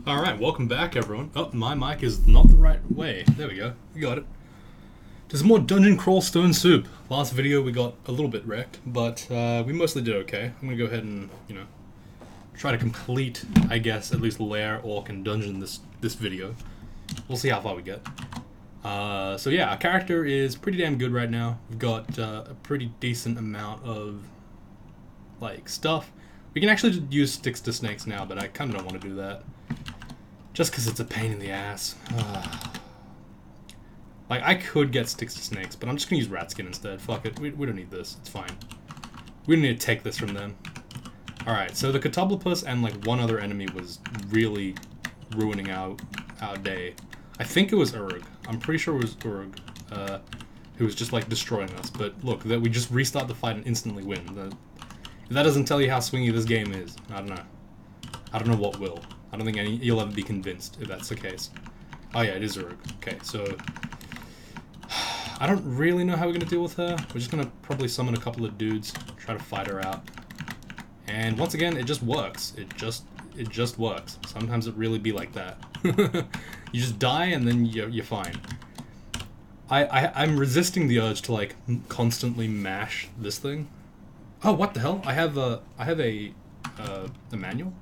Alright, welcome back everyone. Oh, my mic is not the right way. There we go. We got it. There's more dungeon crawl stone soup. Last video we got a little bit wrecked, but we mostly did okay. I'm gonna go ahead and, try to complete, I guess, at least lair, orc, and dungeon this video. We'll see how far we get. So yeah, our character is pretty damn good right now. We've got a pretty decent amount of, stuff. We can actually just use sticks to snakes now, but I kind of don't want to do that. Just because it's a pain in the ass. I could get sticks to snakes, but I'm just going to use rat skin instead. Fuck it. We don't need this. It's fine. We don't need to take this from them. Alright, so the Catoblepus and, one other enemy was really ruining our day. I think it was Urg. I'm pretty sure it was Urg, who was just, destroying us. But look, that we just restart the fight and instantly win. If that doesn't tell you how swingy this game is, I don't know. I don't know what will. I don't think you'll ever be convinced if that's the case. Oh yeah, it is Urg. Okay, so I don't really know how we're gonna deal with her. We're just gonna probably summon a couple of dudes, try to fight her out. And once again, it just works. It just works. Sometimes it really be like that. You just die and then you're fine. I'm resisting the urge to constantly mash this thing. Oh, what the hell? I have a manual?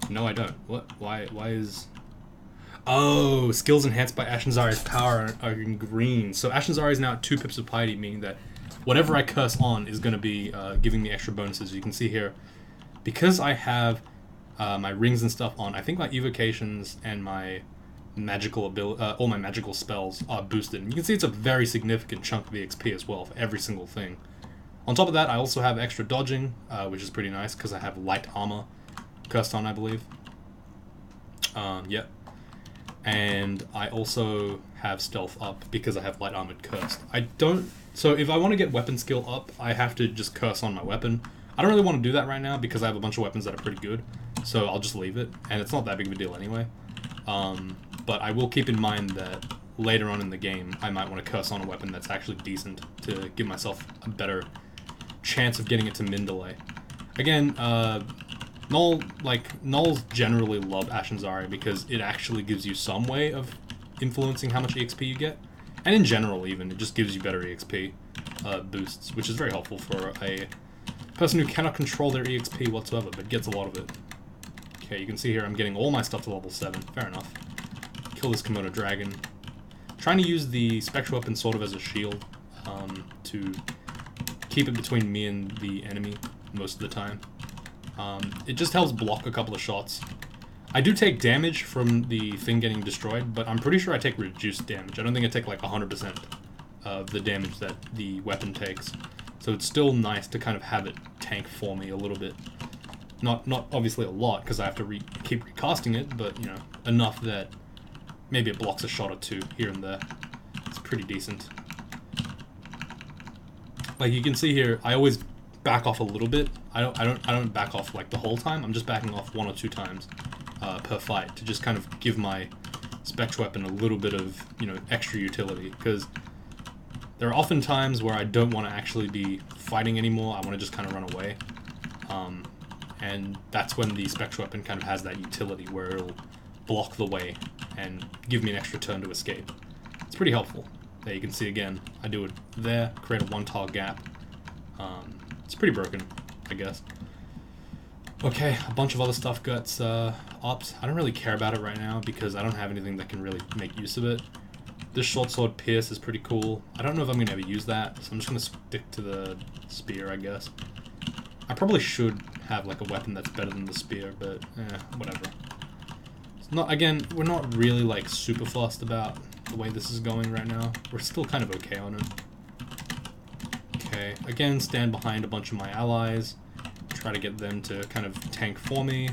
No, I don't. What? Why is... Oh, skills enhanced by Ashnzari's power are in green. So Ashnzari is now at 2 pips of piety, meaning that whatever I curse on is going to be giving me extra bonuses. You can see here, because I have my rings and stuff on, I think my evocations and my magical all my magical spells are boosted. And you can see it's a very significant chunk of EXP as well for every single thing. On top of that, I also have extra dodging, which is pretty nice because I have light armor cursed on, I believe. Yep. And I also have stealth up because I have light armored cursed. So if I want to get weapon skill up, I have to just curse on my weapon. I don't really want to do that right now because I have a bunch of weapons that are pretty good. So I'll just leave it, and it's not that big of a deal anyway. But I will keep in mind that later on in the game, I might want to curse on a weapon that's actually decent to give myself a better chance of getting it to min delay. Again, Gnolls generally love Ashnzari because it actually gives you some way of influencing how much EXP you get. And in general even, it just gives you better EXP boosts, which is very helpful for a person who cannot control their EXP whatsoever, but gets a lot of it. Okay, you can see here I'm getting all my stuff to level 7, fair enough. Kill this Komodo dragon. Trying to use the spectral weapon sort of as a shield to keep it between me and the enemy most of the time. It just helps block a couple of shots. I do take damage from the thing getting destroyed, but I'm pretty sure I take reduced damage. I don't think I take 100% of the damage that the weapon takes. So it's still nice to kind of have it tank for me a little bit. Not obviously a lot, because I have to keep recasting it, but, enough that maybe it blocks a shot or two here and there. It's pretty decent. Like you can see here, I always back off a little bit. I don't back off the whole time. I'm just backing off 1 or 2 times per fight to just kind of give my spectral weapon a little bit of extra utility, because there are often times where I don't want to actually be fighting anymore. I want to just kind of run away, and that's when the spectral weapon kind of has that utility where it'll block the way and give me an extra turn to escape. It's pretty helpful. There you can see again, I do it there, create a 1-tile gap. It's pretty broken, I guess. Okay, a bunch of other stuff gets ups. I don't really care about it right now because I don't have anything that can really make use of it. This short sword pierce is pretty cool. I don't know if I'm going to ever use that, so I'm just going to stick to the spear, I guess. I probably should have a weapon that's better than the spear, but whatever. It's not, again, we're not really super fussed about the way this is going right now. We're still kind of okay on it. Okay, again, stand behind a bunch of my allies, try to get them to kind of tank for me.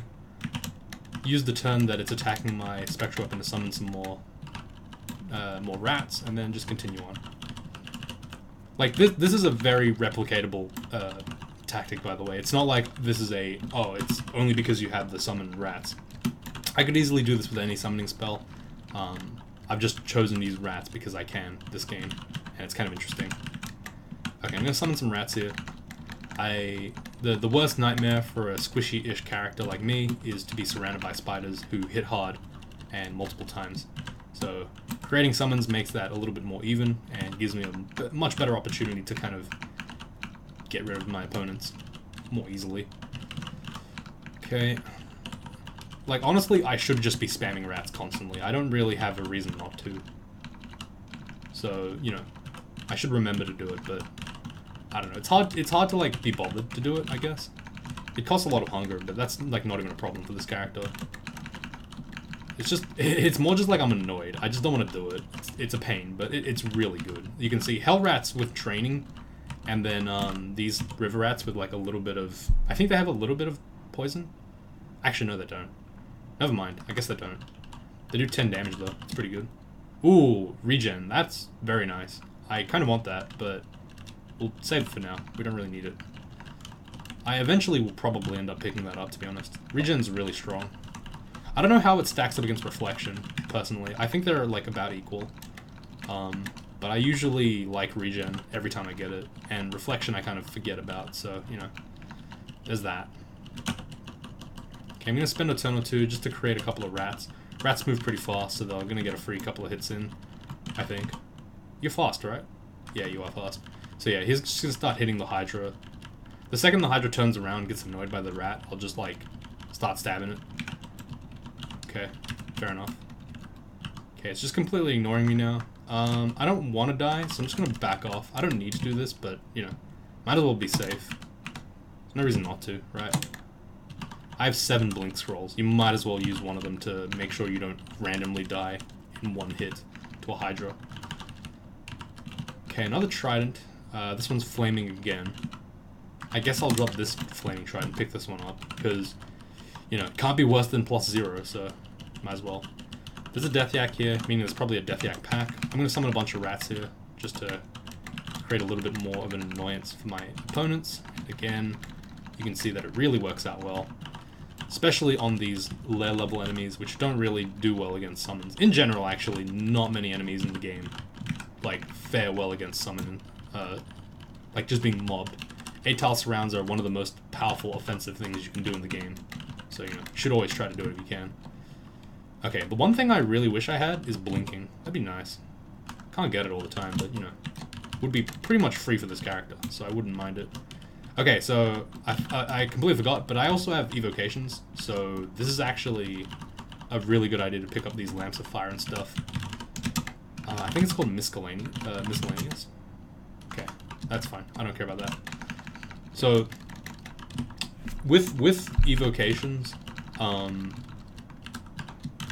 Use the turn that it's attacking my spectral weapon to summon some more rats, and then just continue on. This is a very replicatable tactic, by the way. It's not like this is it's only because you have the summoned rats. I could easily do this with any summoning spell. I've just chosen these rats because I can this game, and it's kind of interesting. Okay, I'm going to summon some rats here. The worst nightmare for a squishy-ish character like me is to be surrounded by spiders who hit hard and multiple times. So creating summons makes that a little bit more even and gives me a much better opportunity to kind of get rid of my opponents more easily. Okay. Like, honestly, I should just be spamming rats constantly. I don't really have a reason not to. So, you know, I should remember to do it, but I don't know. It's hard to, like, be bothered to do it, I guess. It costs a lot of hunger, but that's, like, not even a problem for this character. It's more just like I'm annoyed. I just don't want to do it. It's a pain, but it's really good. You can see hell rats with training, and then these river rats with, like, a little bit of... I think they have a little bit of poison. Actually, no, they don't. Never mind. I guess they don't. They do 10 damage, though. It's pretty good. Ooh, regen. That's very nice. I kind of want that, but we'll save it for now. We don't really need it. I eventually will probably end up picking that up, to be honest. Regen's really strong. I don't know how it stacks up against reflection, personally. I think they're, like, about equal. But I usually like regen every time I get it. And reflection I kind of forget about, so, you know. There's that. Okay, I'm going to spend a turn or two just to create a couple of rats. Rats move pretty fast, so they're going to get a free couple of hits in, I think. You're fast, right? Yeah, you are fast. So yeah, he's just going to start hitting the Hydra. The second the Hydra turns around and gets annoyed by the rat, I'll just, like, start stabbing it. Okay, fair enough. Okay, it's just completely ignoring me now. I don't want to die, so I'm just going to back off. I don't need to do this, but, you know, might as well be safe. There's no reason not to, right? I have 7 blink scrolls. You might as well use one of them to make sure you don't randomly die in one hit to a Hydra. Okay, another Trident. This one's flaming again. I guess I'll drop this flaming Trident and pick this one up, because, you know, it can't be worse than +0, so might as well. There's a Death Yak here, meaning there's probably a Death Yak pack. I'm going to summon a bunch of rats here, just to create a little bit more of an annoyance for my opponents. Again, you can see that it really works out well. Especially on these lair level enemies, which don't really do well against summons. In general, actually, not many enemies in the game, like, fare well against summon, like, just being mobbed. 8-tile surrounds are one of the most powerful offensive things you can do in the game. So, you know, you should always try to do it if you can. Okay, the one thing I really wish I had is blinking. That'd be nice. Can't get it all the time, but, you know, would be pretty much free for this character, so I wouldn't mind it. Okay, so I completely forgot, but I also have evocations, so this is actually a really good idea to pick up these lamps of fire and stuff. I think it's called miscellaneous. Okay, that's fine. I don't care about that. So with evocations,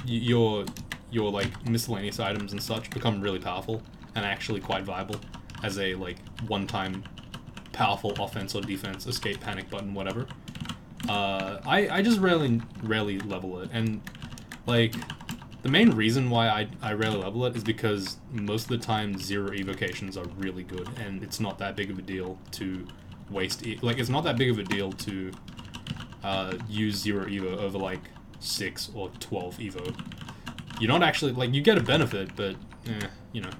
your like miscellaneous items and such become really powerful and actually quite viable as a like one-time powerful offense or defense, escape, panic button, whatever. I just rarely level it, and like the main reason why I rarely level it is because most of the time 0 evocations are really good, and it's not that big of a deal to waste it's not that big of a deal to use 0 evo over like 6 or 12 evo. You're not actually, like, you get a benefit, but you know.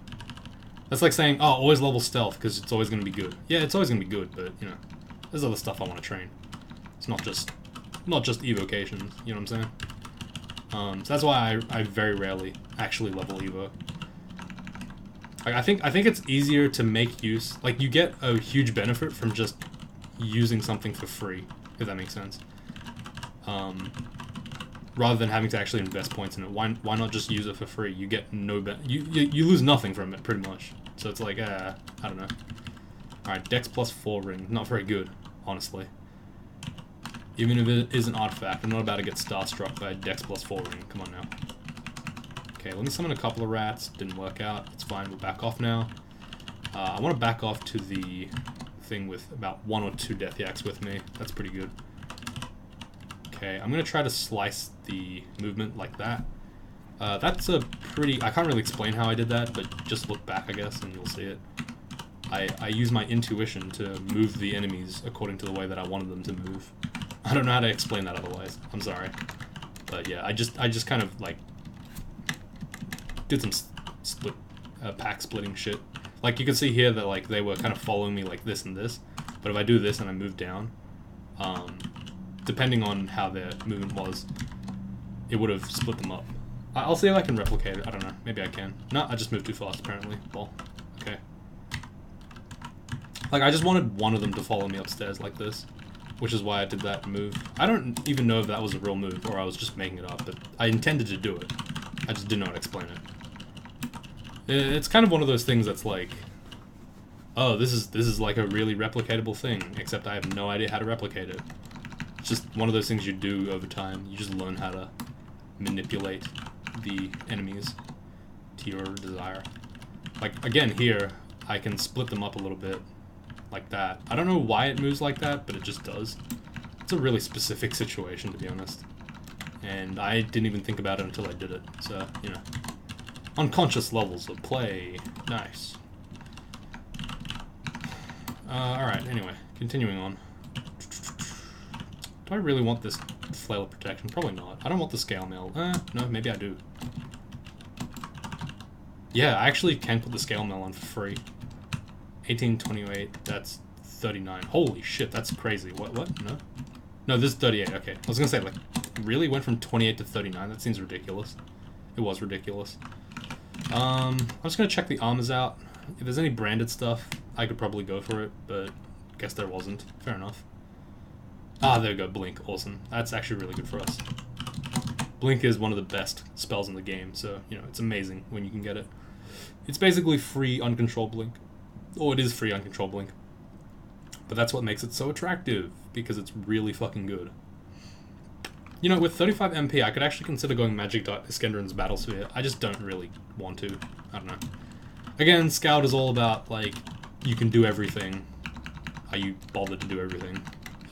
That's like saying, oh, always level stealth, because it's always going to be good. Yeah, it's always going to be good, but, you know, there's other stuff I want to train. It's not just evocations, you know what I'm saying? So that's why I very rarely actually level evo. Like, I think it's easier to make use, like, you get a huge benefit from just using something for free, if that makes sense. Rather than having to actually invest points in it. Why not just use it for free? You get no you lose nothing from it, pretty much. So it's like, I don't know. Alright, Dex +4 ring. Not very good, honestly. Even if it is an artifact, I'm not about to get starstruck by a Dex +4 ring. Come on now. Okay, let me summon a couple of rats. Didn't work out. It's fine, we'll back off now. I want to back off to the thing with about 1 or 2 Death Yaks with me. That's pretty good. Okay, I'm going to try to slice the movement like that. That's a pretty... I can't really explain how I did that, but just look back, I guess, and you'll see it. I use my intuition to move the enemies according to the way that I wanted them to move. I don't know how to explain that otherwise. I'm sorry. But yeah, I just kind of, like, did some pack splitting shit. Like, you can see here that, like, they were kind of following me like this and this, but But if I do this and I move down, depending on how their movement was, it would have split them up. I'll see if I can replicate it. I don't know. Maybe I can. No, I just moved too fast, apparently. Well, okay. Like, I just wanted one of them to follow me upstairs like this, which is why I did that move. I don't even know if that was a real move or I was just making it up, but I intended to do it. I just did not explain it. It's kind of one of those things that's like, oh, this is like a really replicatable thing, except I have no idea how to replicate it. It's just one of those things you do over time. You just learn how to manipulate the enemies to your desire. Like, again, here, I can split them up a little bit, like that. I don't know why it moves like that, but it just does. It's a really specific situation, to be honest. And I didn't even think about it until I did it. So, you know. Unconscious levels of play. Nice. Alright, anyway. Continuing on. Do I really want this flail of protection? Probably not. I don't want the scale mail. No, maybe I do. Yeah, I actually can put the scale mail on for free. 1828, that's 39. Holy shit, that's crazy. What? No? No, this is 38. Okay. I was gonna say, like, really? Went from 28 to 39? That seems ridiculous. It was ridiculous. I'm just gonna check the armors out. If there's any branded stuff, I could probably go for it, but guess there wasn't. Fair enough. Ah, there we go. Blink. Awesome. That's actually really good for us. Blink is one of the best spells in the game, so, you know, it's amazing when you can get it. It's basically free uncontrolled blink. Or it is free uncontrolled blink. But that's what makes it so attractive, because it's really fucking good. You know, with 35 MP, I could actually consider going Magic Dot Iskenderun's Battlesphere. I just don't really want to. I don't know. Again, Skald is all about, like, you can do everything. Are you bothered to do everything?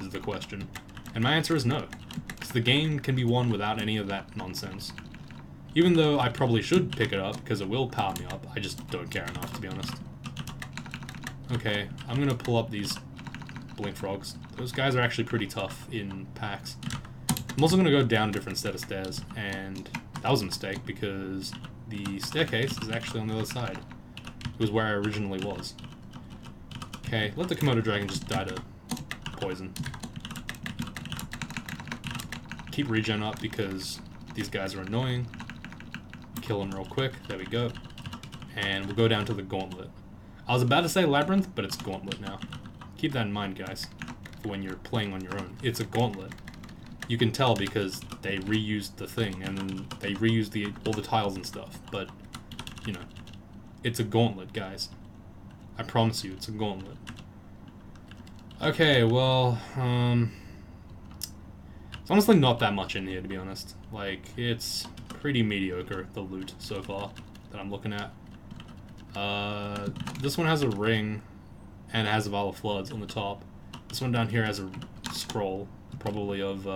Is the question. And my answer is no. Because the game can be won without any of that nonsense. Even though I probably should pick it up, because it will power me up, I just don't care enough, to be honest. Okay, I'm gonna pull up these Blink Frogs. Those guys are actually pretty tough in packs. I'm also gonna go down a different set of stairs, and that was a mistake, because the staircase is actually on the other side. It was where I originally was. Okay, let the Komodo Dragon just die to poison. Keep regen up because these guys are annoying. Kill them real quick. There we go. And we'll go down to the Gauntlet. I was about to say Labyrinth, but it's Gauntlet now. Keep that in mind, guys, for when you're playing on your own. It's a Gauntlet. You can tell because they reused the thing, and then they reused all the tiles and stuff, but, you know, it's a Gauntlet, guys. I promise you, it's a Gauntlet. Okay, well, it's honestly not that much in here, to be honest. Like, it's pretty mediocre, the loot so far that I'm looking at. This one has a ring, and it has a Vial of Floods on the top. This one down here has a scroll, probably of,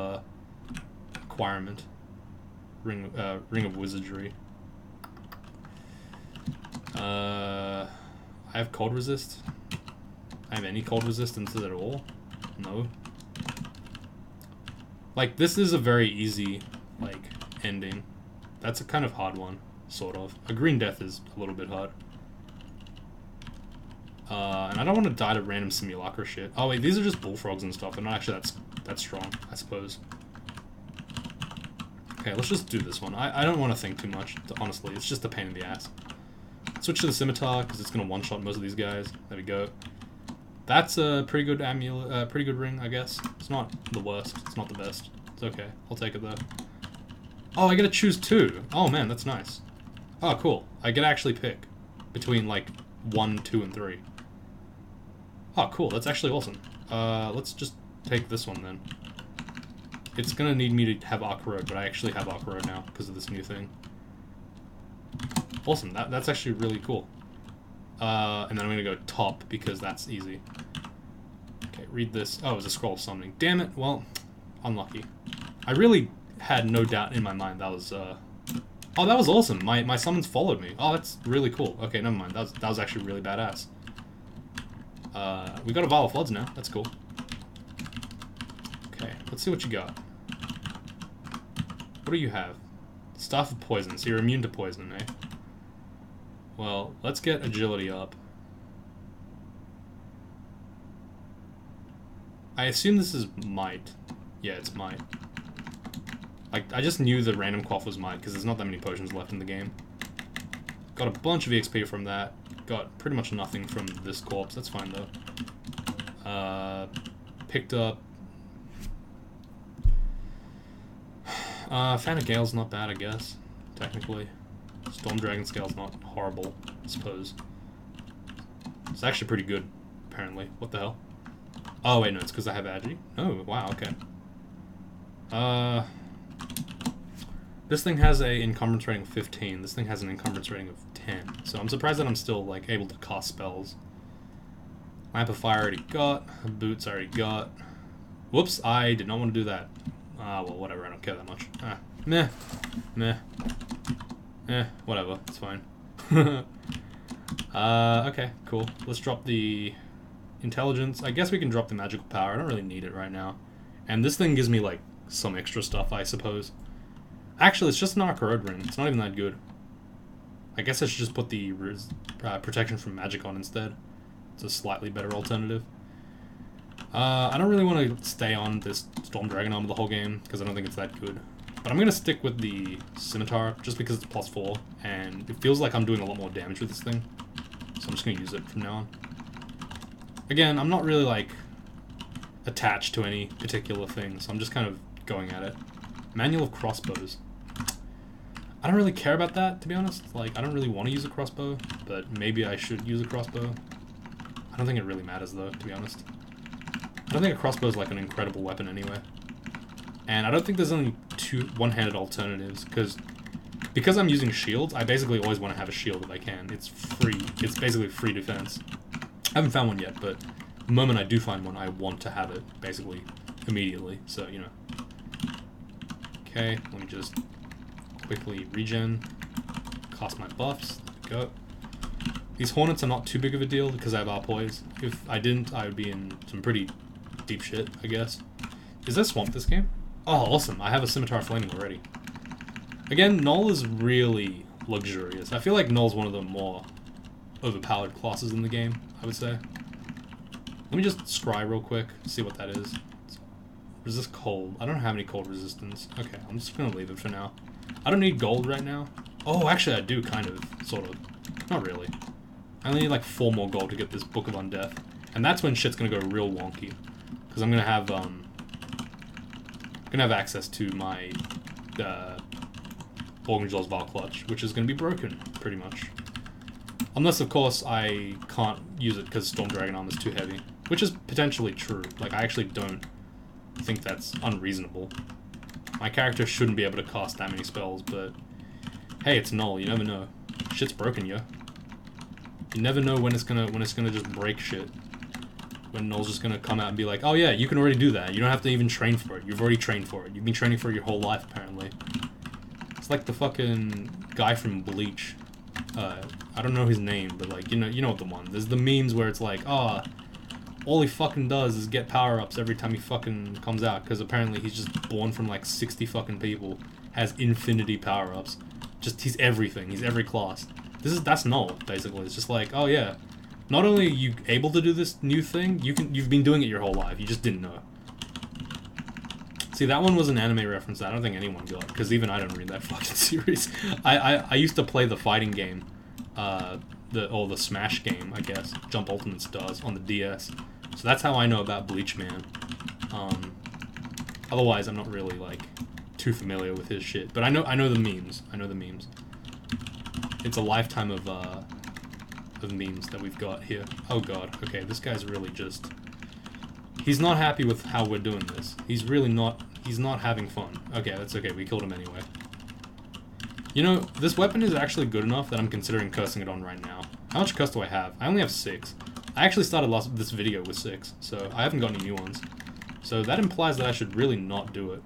Acquirement. Ring of Wizardry. I have Cold Resist. I have any cold resistance at all? No. Like, this is a very easy, like, ending. That's a kind of hard one, sort of. A Green Death is a little bit hard. And I don't want to die to random simulacra shit. Oh wait, these are just bullfrogs and stuff. They're not actually that strong, I suppose. Okay, let's just do this one. I don't want to think too much, honestly. It's just a pain in the ass. Switch to the Scimitar, because it's going to one-shot most of these guys. There we go. That's a pretty good amulet, pretty good ring, I guess. It's not the worst. It's not the best. It's okay. I'll take it, though. Oh, I get to choose two. Oh, man, that's nice. Oh, cool. I get to actually pick between, like, 1, 2, and 3. Oh, cool. That's actually awesome. Let's just take this one, then. It's gonna need me to have Arc Road, but I actually have Arc Road now because of this new thing. Awesome. That's actually really cool. And then I'm gonna go top because that's easy. Okay, read this. Oh, it's a scroll of summoning. Damn it. Well, unlucky. I really had no doubt in my mind that was, oh, that was awesome. My summons followed me. Oh, that's really cool. Okay, never mind. That was actually really badass. We got a Vial of Floods now. That's cool. Okay, let's see what you got. What do you have? Staff of Poison. So you're immune to poison, eh? Well, let's get agility up. I assume this is might. Yeah, it's might. Like, I just knew the random quaff was might, because there's not that many potions left in the game. Got a bunch of EXP from that. Got pretty much nothing from this corpse. That's fine, though. Picked up... Fan of Gale's not bad, I guess. Technically. Storm Dragon Scale's not horrible, I suppose. It's actually pretty good, apparently. What the hell? Oh, wait, no, it's because I have Agi? Oh, wow, okay. This thing has a encumbrance rating of 15. This thing has an encumbrance rating of 10. So I'm surprised that I'm still, like, able to cast spells. Lamp of Fire I already got. Boots I already got. Whoops, I did not want to do that. Ah, well, whatever, I don't care that much. Ah, meh. Meh. Whatever, it's fine. Okay, cool. Let's drop the intelligence. I guess we can drop the magical power. I don't really need it right now. And this thing gives me, like, some extra stuff, I suppose. Actually, it's just an Arc Road Ring. It's not even that good. I guess I should just put the protection from magic on instead. It's a slightly better alternative. I don't really want to stay on this Storm Dragon Armor the whole game, because I don't think it's that good. But I'm going to stick with the Scimitar, just because it's +4, and it feels like I'm doing a lot more damage with this thing. So I'm just going to use it from now on. Again, I'm not really, like, attached to any particular thing, so I'm just kind of going at it. Manual of Crossbows. I don't really care about that, to be honest. Like, I don't really want to use a crossbow, but maybe I should use a crossbow. I don't think it really matters, though, to be honest. I don't think a crossbow is, like, an incredible weapon anyway. And I don't think there's only two one-handed alternatives, because I'm using shields, I basically always want to have a shield if I can. It's free. It's basically free defense. I haven't found one yet, but the moment I do find one, I want to have it, basically, immediately. So, you know. Okay, let me just quickly regen, cast my buffs, go. These Hornets are not too big of a deal because I have Arpoise. If I didn't, I would be in some pretty deep shit, I guess. Is there Swamp this game? Oh, awesome, I have a Scimitar Flaming already. Again, Gnoll is really luxurious. I feel like Gnoll's one of the more overpowered classes in the game, I would say. Let me just scry real quick, see what that is. Resist cold. I don't have any cold resistance. Okay, I'm just gonna leave it for now. I don't need gold right now. Oh, actually I do, kind of, sort of. Not really. I only need like 4 more gold to get this Book of Undeath. And that's when shit's gonna go real wonky. Because I'm gonna have access to my Borgenjol's Val Clutch, which is gonna be broken, pretty much. Unless, of course, I can't use it because Storm Dragon Armor is too heavy. Which is potentially true. Like, I actually don't think that's unreasonable. My character shouldn't be able to cast that many spells, but hey, it's Gnoll, you never know. Shit's broken, yo. You never know when it's gonna just break shit. When Gnoll's just gonna come out and be like, oh yeah, you can already do that. You don't have to even train for it. You've already trained for it. You've been training for it your whole life, apparently. It's like the fucking guy from Bleach. I don't know his name, but like, you know what the one. There's the memes where it's like, oh, all he fucking does is get power-ups every time he fucking comes out, because apparently he's just born from like 60 fucking people, has infinity power-ups. Just, he's everything, he's every class. That's Gnoll, basically. It's just like, oh yeah, not only are you able to do this new thing, you've been doing it your whole life, you just didn't know. See, that one was an anime reference that I don't think anyone got, because even I don't read that fucking series. I used to play the fighting game, the Smash game, I guess, Jump Ultimate Stars, on the DS. So that's how I know about Bleach Man. Otherwise, I'm not really, like, too familiar with his shit. But I know the memes. I know the memes. It's a lifetime of memes that we've got here. Oh god, okay, this guy's really just... He's not happy with how we're doing this. He's really not... He's not having fun. Okay, that's okay, we killed him anyway. You know, this weapon is actually good enough that I'm considering cursing it on right now. How much curse do I have? I only have 6. I actually started this video with 6, so I haven't got any new ones. So that implies that I should really not do it.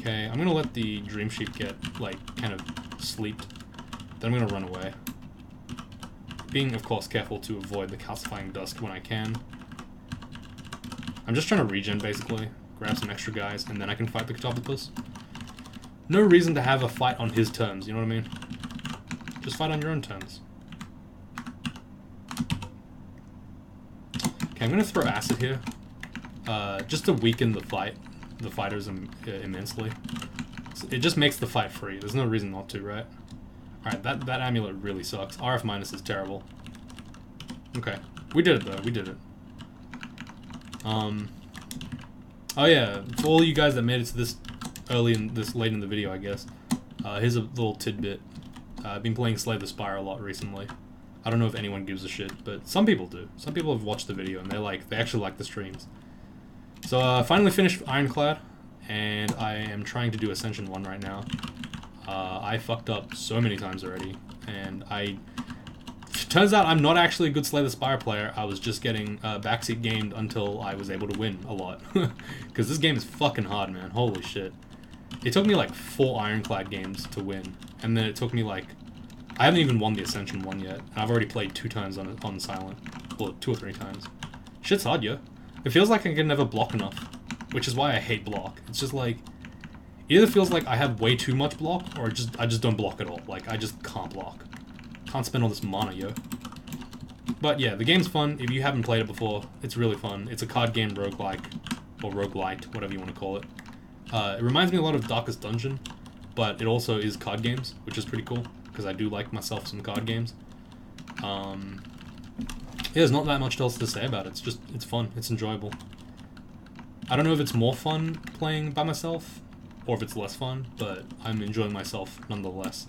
Okay, I'm gonna let the Dream Sheep get, like, kind of sleeped. Then I'm gonna run away. Being, of course, careful to avoid the calcifying dusk when I can. I'm just trying to regen, basically. Grab some extra guys, and then I can fight the Catopopus. No reason to have a fight on his terms, you know what I mean? Just fight on your own terms. Okay, I'm gonna throw acid here, just to weaken the fighters immensely. So it just makes the fight free. There's no reason not to, right? Alright, that amulet really sucks. RF minus is terrible. Okay. We did it, though. We did it. Oh yeah, for all you guys that made it to this late in the video, I guess. Here's a little tidbit. I've been playing Slay the Spire a lot recently. I don't know if anyone gives a shit, but some people do. Some people have watched the video and they actually like the streams. So I finally finished Ironclad, and I am trying to do Ascension 1 right now. I fucked up so many times already, and turns out I'm not actually a good Slay the Spire player. I was just getting backseat gamed until I was able to win a lot. Because this game is fucking hard, man. Holy shit. It took me like 4 Ironclad games to win, and then it took me like... I haven't even won the Ascension 1 yet, and I've already played 2 times on Silent. Well, 2 or 3 times. Shit's hard, yo. It feels like I can never block enough, which is why I hate block. It's just like... It either feels like I have way too much block, or I just don't block at all. Like, I just can't block. Can't spend all this mana, yo. But yeah, the game's fun. If you haven't played it before, it's really fun. It's a card game roguelike, or roguelite, whatever you want to call it. It reminds me a lot of Darkest Dungeon, but it also is card games, which is pretty cool, because I do like myself some card games. Yeah, there's not that much else to say about it. It's fun. It's enjoyable. I don't know if it's more fun playing by myself, or if it's less fun, but I'm enjoying myself nonetheless.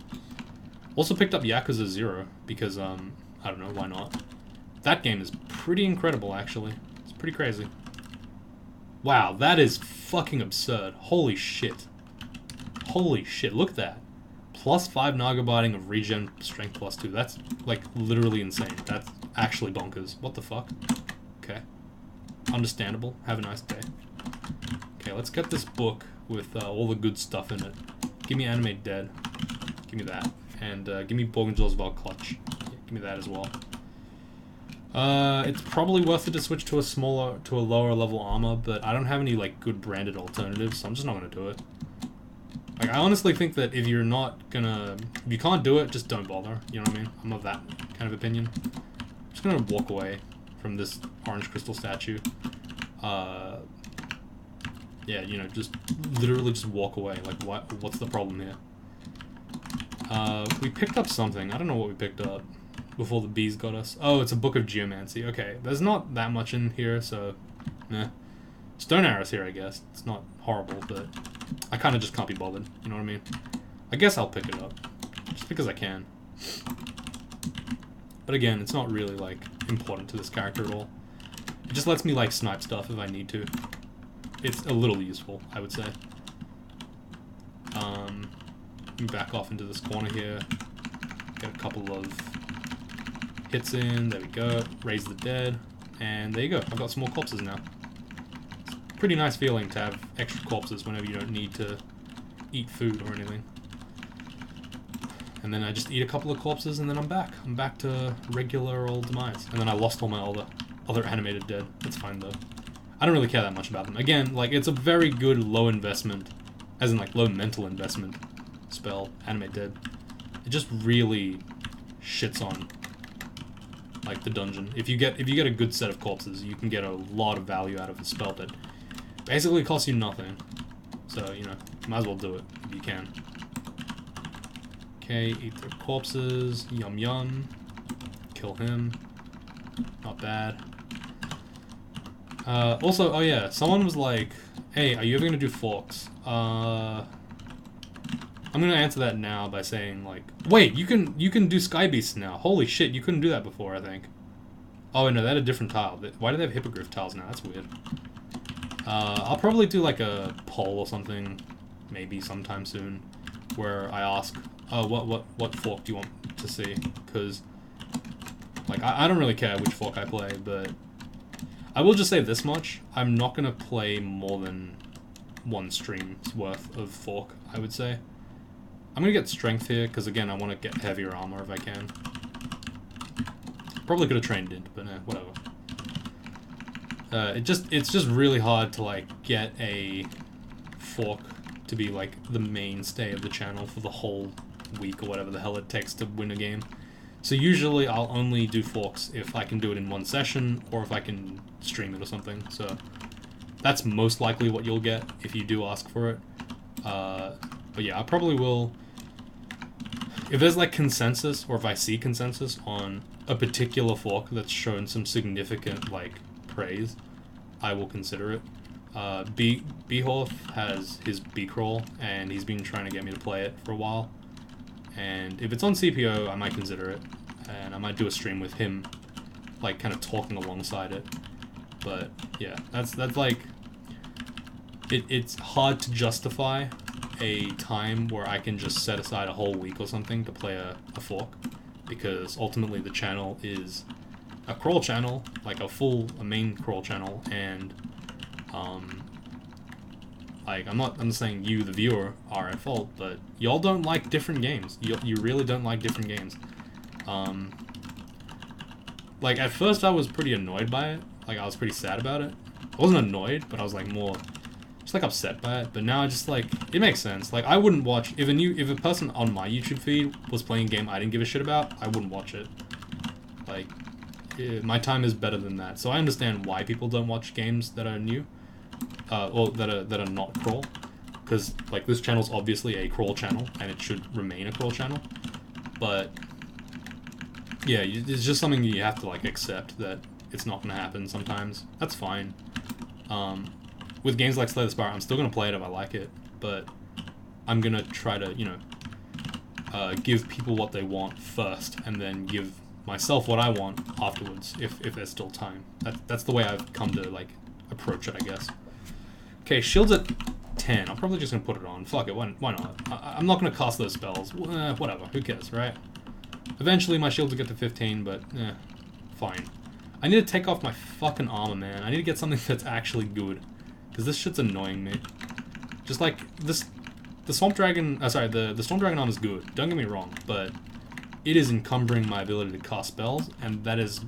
Also picked up Yakuza 0, because, I don't know, why not? That game is pretty incredible, actually. It's pretty crazy. Wow, that is fucking absurd. Holy shit. Holy shit, look at that. Plus 5 Naga biting of regen strength plus 2. That's, like, literally insane. That's actually bonkers. What the fuck? Okay. Understandable. Have a nice day. Okay, let's get this book with all the good stuff in it. Give me Animate Dead. Give me that. And give me Borgenjol's Val Clutch. Yeah, give me that as well. It's probably worth it to switch to a lower level armor, but I don't have any like good branded alternatives, so I'm just not gonna do it. Like, I honestly think that if you can't do it, just don't bother. You know what I mean? I'm of that kind of opinion. I'm just gonna walk away from this orange crystal statue. Yeah, you know, just literally just walk away. Like, what's the problem here? We picked up something. I don't know what we picked up before the bees got us. Oh, it's a book of geomancy. Okay, there's not that much in here, so meh. Stone arrows here, I guess. It's not horrible, but I kind of just can't be bothered. You know what I mean? I guess I'll pick it up just because I can. But again, it's not really like important to this character at all. It just lets me like snipe stuff if I need to. It's a little useful, I would say. Back off into this corner here. Get a couple of hits in. There we go. Raise the dead. And there you go. I've got some more corpses now. It's a pretty nice feeling to have extra corpses whenever you don't need to eat food or anything. And then I just eat a couple of corpses and then I'm back. I'm back to regular old Demise. And then I lost all my other animated dead. That's fine though. I don't really care that much about them. Again, like, it's a very good low investment, as in like low mental investment spell, Animate Dead. It just really shits on like the dungeon. If you get a good set of corpses, you can get a lot of value out of a spell that basically costs you nothing. So, you know, might as well do it if you can. Okay, eat their corpses. Yum yum. Kill him. Not bad. Also, oh yeah, someone was like, hey, are you ever gonna do forks? I'm gonna answer that now by saying, like, wait, you can do Sky Beasts now. Holy shit, you couldn't do that before, I think. Oh, no, they had a different tile. Why do they have Hippogriff tiles now? That's weird. I'll probably do, like, a poll or something, maybe sometime soon, where I ask, oh, what fork do you want to see? Because, like, I don't really care which fork I play, but I will just say this much. I'm not gonna play more than one stream's worth of fork, I would say. I'm gonna get strength here, because again, I want to get heavier armor if I can. Probably could have trained it, but whatever. It's just really hard to like get a fork to be like the mainstay of the channel for the whole week or whatever the hell it takes to win a game. So usually I'll only do forks if I can do it in one session or if I can stream it or something. So that's most likely what you'll get if you do ask for it. But yeah, I probably will. If there's like consensus, or if I see consensus on a particular fork that's shown some significant like praise, I will consider it. Behorf has his B-Crawl, and he's been trying to get me to play it for a while. And if it's on CPO, I might consider it, and I might do a stream with him, like kind of talking alongside it. But yeah, that's like it's hard to justify a time where I can just set aside a whole week or something to play a fork, because ultimately the channel is a crawl channel, like a main crawl channel, and like I'm not saying you, the viewer, are at fault, but y'all don't like different games. You really don't like different games. Like at first I was pretty annoyed by it. Like I was pretty sad about it. I wasn't annoyed, but I was like more just like upset by it. But now I just like, it makes sense. Like I wouldn't watch if a person on my YouTube feed was playing a game I didn't give a shit about, I wouldn't watch it. Like my time is better than that. So I understand why people don't watch games that are new. Well, that are not crawl, because like this channel's obviously a crawl channel and it should remain a crawl channel, but yeah, it's just something you have to like accept that it's not gonna happen sometimes. That's fine. With games like Slay the Spire, I'm still gonna play it if I like it, but I'm gonna try to, you know, give people what they want first, and then give myself what I want afterwards, if there's still time. That's the way I've come to like approach it, I guess. Okay, shield's at 10. I'm probably just gonna put it on. Fuck it, why not? I'm not gonna cast those spells. Whatever, who cares, right? Eventually my shields will get to 15, but fine. I need to take off my fucking armor, man. I need to get something that's actually good, because this shit's annoying me. Just like this, the Swamp Dragon. Sorry, the Storm Dragon armor is good. Don't get me wrong, but it is encumbering my ability to cast spells, and that is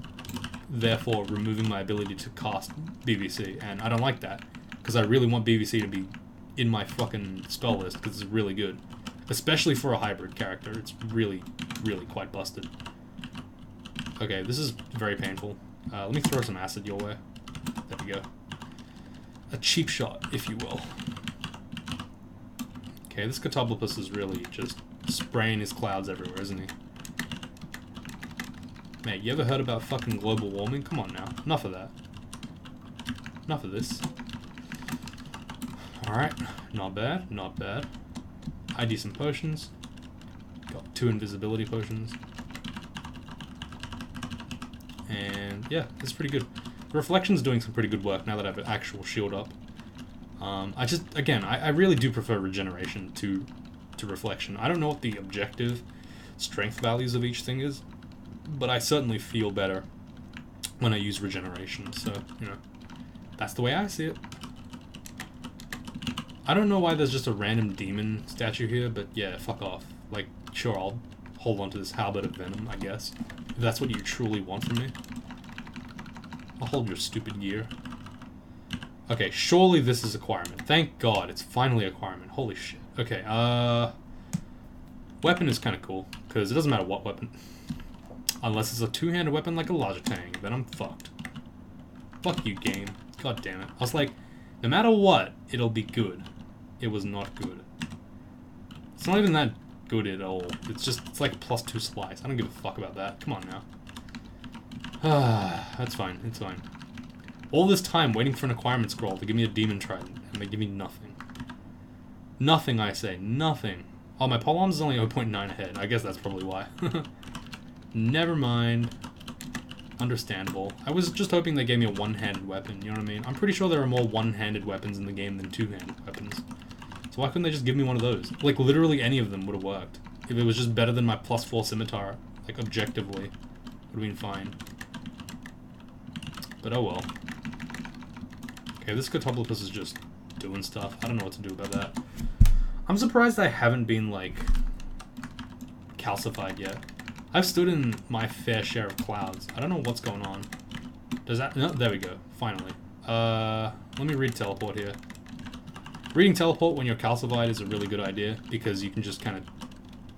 therefore removing my ability to cast BVC, and I don't like that, because I really want BVC to be in my fucking spell list, because it's really good. Especially for a hybrid character, it's really, really quite busted. Okay, this is very painful. Let me throw some acid your way. There we go. A cheap shot, if you will. Okay, this Catoblepus is really just spraying his clouds everywhere, isn't he? Mate, you ever heard about fucking global warming? Come on now. Enough of that. Enough of this. Alright, not bad, not bad. ID some potions. Got 2 invisibility potions. And yeah, it's pretty good. Reflection's doing some pretty good work now that I have an actual shield up. I really do prefer regeneration to reflection. I don't know what the objective strength values of each thing is, but I certainly feel better when I use regeneration, so, you know, that's the way I see it. I don't know why there's just a random demon statue here, but yeah, fuck off. Like, sure, I'll hold on to this Halberd of Venom, I guess, if that's what you truly want from me. I'll hold your stupid gear. Okay, surely this is acquirement. Thank God, it's finally acquirement. Holy shit. Okay, weapon is kind of cool, because it doesn't matter what weapon. Unless it's a two-handed weapon like a Logitang, then I'm fucked. Fuck you, game. God damn it. I was like, no matter what, it'll be good. It was not good. It's not even that good at all. It's like a +2 slice. I don't give a fuck about that. Come on now. That's fine. It's fine. All this time waiting for an acquirement scroll to give me a demon trident, and they give me nothing. Nothing, I say. Nothing. Oh, my polearms is only 0.9 ahead. I guess that's probably why. Never mind. Understandable. I was just hoping they gave me a one-handed weapon, you know what I mean? I'm pretty sure there are more one-handed weapons in the game than two-handed weapons. So why couldn't they just give me one of those? Like, literally any of them would have worked. If it was just better than my +4 scimitar, like, objectively, would have been fine. But oh well. Okay, this Catoblepus is just doing stuff. I don't know what to do about that. I'm surprised I haven't been, like, calcified yet. I've stood in my fair share of clouds. I don't know what's going on. Does that... No, there we go. Finally. Let me read teleport here. Reading teleport when you're calcified is a really good idea, because you can just kind of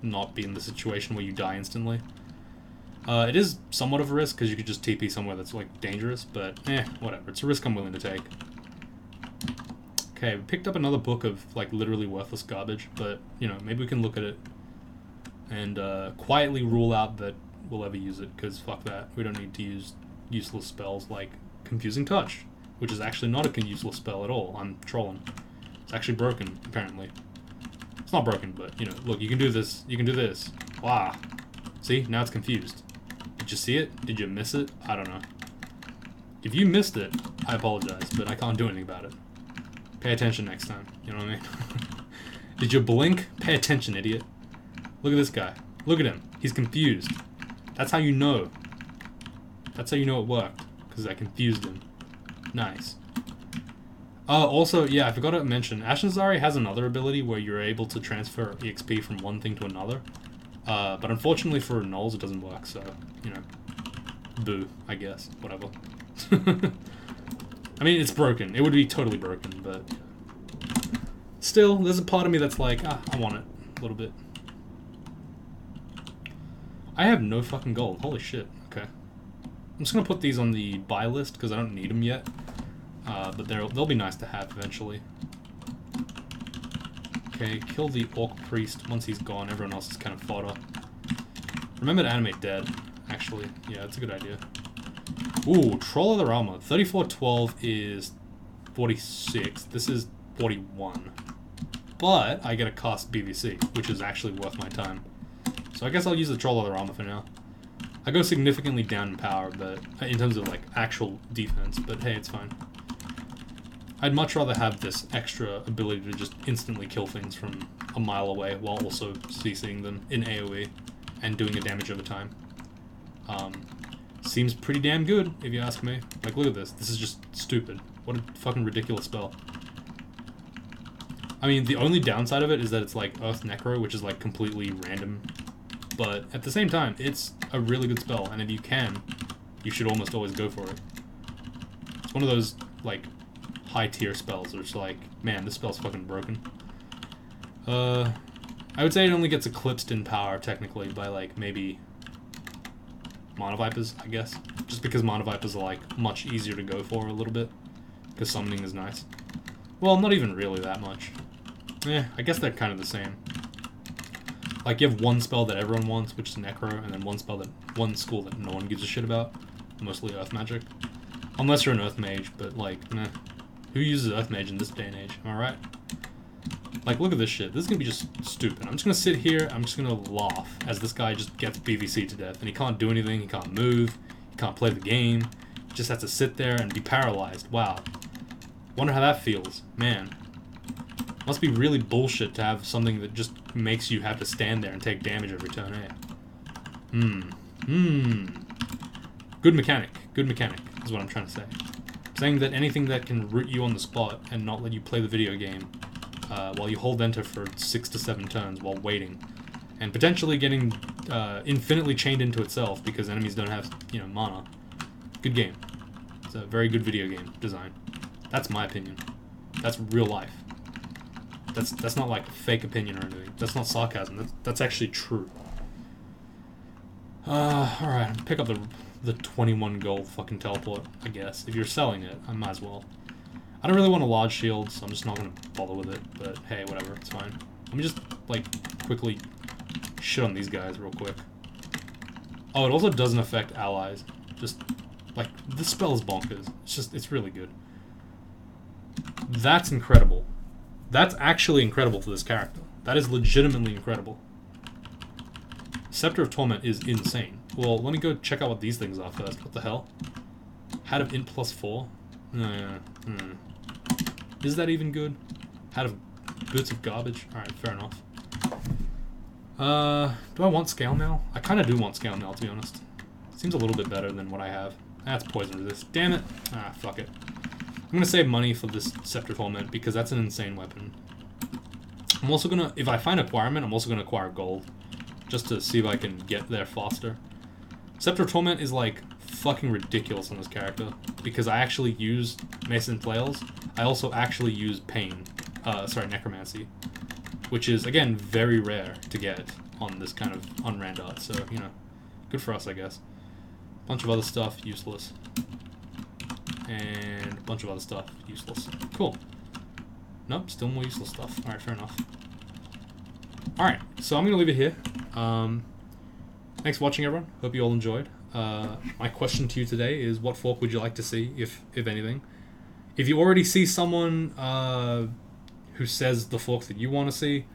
not be in the situation where you die instantly. It is somewhat of a risk, because you could just TP somewhere that's, like, dangerous, but, whatever. It's a risk I'm willing to take. Okay, we picked up another book of, like, literally worthless garbage, but, you know, maybe we can look at it and quietly rule out that we'll ever use it, because fuck that. We don't need to use useless spells like Confusing Touch, which is actually not a useless spell at all. I'm trolling. It's actually broken, apparently. It's not broken, but, you know, look, you can do this, you can do this. Wow. See? Now it's confused. Did you see it? Did you miss it? I don't know. If you missed it, I apologize, but I can't do anything about it. Pay attention next time, you know what I mean? Did you blink? Pay attention, idiot. Look at this guy. Look at him. He's confused. That's how you know. That's how you know it worked, because I confused him. Nice. Also, yeah, I forgot to mention, Ashnazari has another ability where you're able to transfer EXP from one thing to another. But unfortunately for Gnolls, it doesn't work, so, you know, boo, I guess. Whatever. I mean, it's broken. It would be totally broken, but still, there's a part of me that's like, I want it a little bit. I have no fucking gold. Holy shit. Okay. I'm just gonna put these on the buy list, because I don't need them yet. But they'll be nice to have eventually. Okay, kill the Orc Priest. Once he's gone, everyone else is kind of fodder. Remember to animate dead, actually. Yeah, that's a good idea. Ooh, Troll of the Armor. 3412 is 46. This is 41. But I get a cost BVC, which is actually worth my time. So I guess I'll use the Troll of the Armor for now. I go significantly down in power, but in terms of like actual defense, but hey, it's fine. I'd much rather have this extra ability to just instantly kill things from a mile away while also CCing them in AoE and doing a damage over time. Seems pretty damn good, if you ask me. Like, look at this. This is just stupid. What a fucking ridiculous spell. I mean, the only downside of it is that it's like Earth Necro, which is like completely random. But at the same time, it's a really good spell, and if you can, you should almost always go for it. It's one of those, like, high-tier spells where it's like, man, this spell's fucking broken. I would say it only gets eclipsed in power, technically, by, like, maybe Mana Vipers, I guess. Just because Mana Vipers are, like, much easier to go for a little bit. Because summoning is nice. Well, not even really that much. I guess they're kind of the same. Like, you have one spell that everyone wants, which is Necro, and then one school that no one gives a shit about. Mostly Earth Magic. Unless you're an Earth Mage, but, like, meh. Who uses Earth Mage in this day and age? Am I right? Like, look at this shit. This is gonna be just stupid. I'm just gonna sit here, I'm just gonna laugh as this guy just gets BVC to death. And he can't do anything, he can't move, he can't play the game. He just has to sit there and be paralyzed. Wow. Wonder how that feels. Man. Must be really bullshit to have something that just makes you have to stand there and take damage every turn, eh? Good mechanic. Good mechanic, is what I'm trying to say. Saying that anything that can root you on the spot and not let you play the video game while you hold enter for 6 to 7 turns while waiting, and potentially getting infinitely chained into itself because enemies don't have, you know, mana. Good game. It's a very good video game design. That's my opinion. That's real life. That's not like a fake opinion or anything. That's not sarcasm. That's actually true. Alright, pick up the 21 gold fucking teleport, I guess. If you're selling it, I might as well. I don't really want a large shield, so I'm just not gonna bother with it, but hey, whatever, it's fine. Let me just, like, quickly shit on these guys real quick. Oh, it also doesn't affect allies. Just, like, this spell is bonkers. It's really good. That's incredible. That's actually incredible for this character. That is legitimately incredible. Scepter of Torment is insane. Well, let me go check out what these things are first. What the hell? Hat of Int +4? Is that even good? Hat of Boots of Garbage? Alright, fair enough. Do I want Scale Mail? I kind of do want Scale Mail, to be honest. Seems a little bit better than what I have. That's Poison Resist. Damn it! Ah, fuck it. I'm gonna save money for this Scepter of Torment because that's an insane weapon. I'm also gonna, if I find Acquirement, I'm also gonna acquire gold. Just to see if I can get there faster. Scepter of Torment is like fucking ridiculous on this character because I actually use Mason Flails. I also actually use Necromancy, which is again very rare to get on this kind of unrand art. So you know, Good for us, I guess. Bunch of other stuff, useless. And a bunch of other stuff, useless. Cool. Nope, still more useless stuff. Alright, fair enough. Alright, so I'm going to leave it here. Thanks for watching, everyone. Hope you all enjoyed. My question to you today is, what fork would you like to see, if anything? If you already see someone who says the fork that you want to see,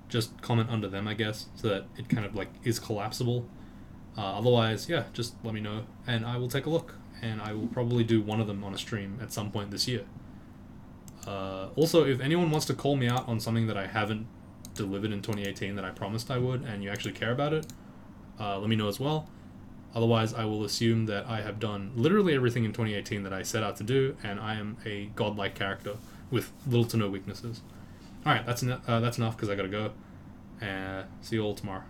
just comment under them, I guess, so that it kind of like is collapsible. Otherwise, yeah, just let me know, and I will take a look, and I will probably do one of them on a stream at some point this year. Also, if anyone wants to call me out on something that I haven't delivered in 2018 that I promised I would, and you actually care about it, let me know as well. Otherwise, I will assume that I have done literally everything in 2018 that I set out to do, and I am a godlike character with little to no weaknesses. Alright, that's enough, because I gotta go. See you all tomorrow.